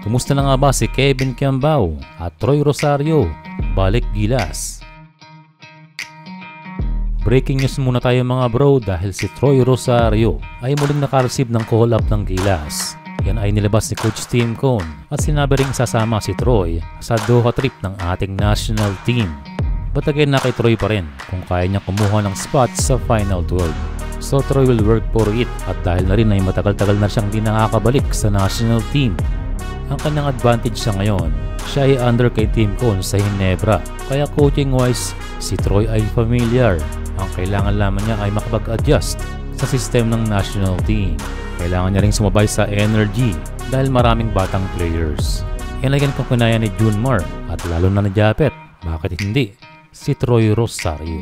Kumusta na nga ba si Kevin Kiambao at Troy Rosario? Balik Gilas. Breaking news muna tayo mga bro dahil si Troy Rosario ay muling nakareceive ng call-up ng Gilas. Yan ay nilabas ni Coach Tim Cone at sinabi ring sasama si Troy sa Doha trip ng ating national team. But again na kay Troy pa rin kung kaya niya kumuha ng spot sa Final 12. So Troy will work for it at dahil na rin ay matagal-tagal na siyang di nakakabalik sa national team. Ang kanyang advantage sa ngayon, siya ay under kay Tim Cone sa Ginebra. Kaya coaching wise, si Troy ay familiar. Ang kailangan lamang niya ay makapag-adjust sa system ng national team. Kailangan niya ring sumabay sa energy dahil maraming batang players. Yan again kung kinaya ni Junmar at lalo na ni Japet. Bakit hindi? Si Troy Rosario.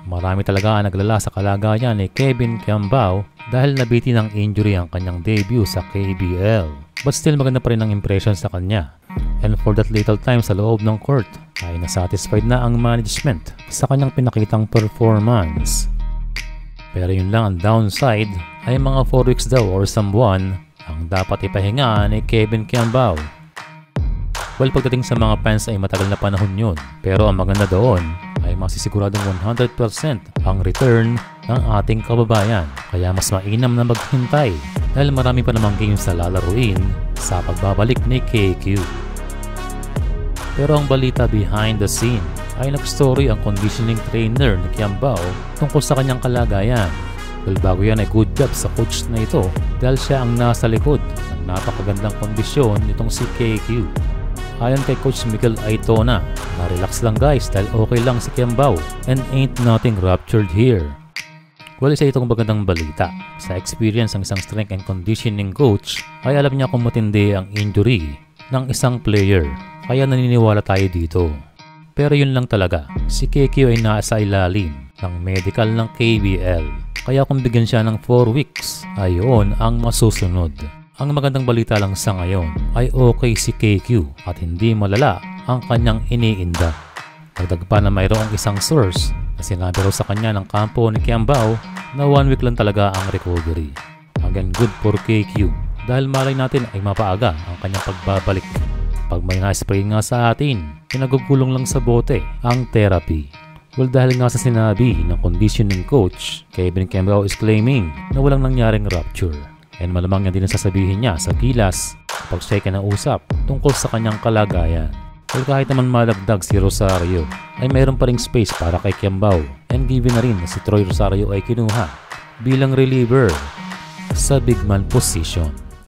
Marami talaga ang naglala sa kalagayan ni Kevin Kiambao dahil nabiti ng injury ang kanyang debut sa KBL. But still maganda pa rin ang impression sa kanya. And for that little time sa loob ng court ay nasatisfied na ang management sa kanyang pinakitang performance. Pero yun lang ang downside ay mga 4 weeks daw or someone ang dapat ipahinga ni Kevin Kiambao. Well, pagdating sa mga fans ay matagal na panahon yun. Pero ang maganda doon ay masisiguradong 100% ang return ng ating kababayan. Kaya mas mainam na maghintay dahil marami pa namang games na lalaruin sa pagbabalik ni KQ. Pero ang balita behind the scene ay nag-story ang conditioning trainer ni Kiambao tungkol sa kanyang kalagayan. Well, bago yan ay good job sa coach na ito dahil siya ang nasa likod ng napakagandang kondisyon nitong si KQ. Ayon kay Coach Miguel Aitona, na-relax lang guys dahil okay lang si Kiambao and ain't nothing ruptured here. Well, isa itong magandang balita. Sa experience ng isang strength and conditioning coach ay alam niya kung matindi ang injury ng isang player. Kaya naniniwala tayo dito. Pero yun lang talaga, si KQ ay nasa ilalim ng medical ng KBL. Kaya kung bigyan siya ng 4 weeks, ayon ang masusunod. Ang magandang balita lang sa ngayon ay okay si KQ at hindi malala ang kanyang iniinda. Dagdag pa na mayroong isang source na sinabi raw sa kanya ng kampo ni Kiambao na 1 week lang talaga ang recovery. Again, good for KQ dahil malay natin ay mapaaga ang kanyang pagbabalik. Pag may na-spray nga sa atin, pinagugulong lang sa bote ang therapy. Well, dahil nga sa sinabi ng conditioning coach, Kevin Kiambao is claiming na walang nangyaring rupture. And malamang yan din ang sasabihin niya sa Gilas kapag siya ay kinausap tungkol sa kanyang kalagayan. Well, kahit naman malagdag si Rosario, ay mayroon pa ring space para kay Kiambao. And given na rin na si Troy Rosario ay kinuha bilang reliever sa big man position.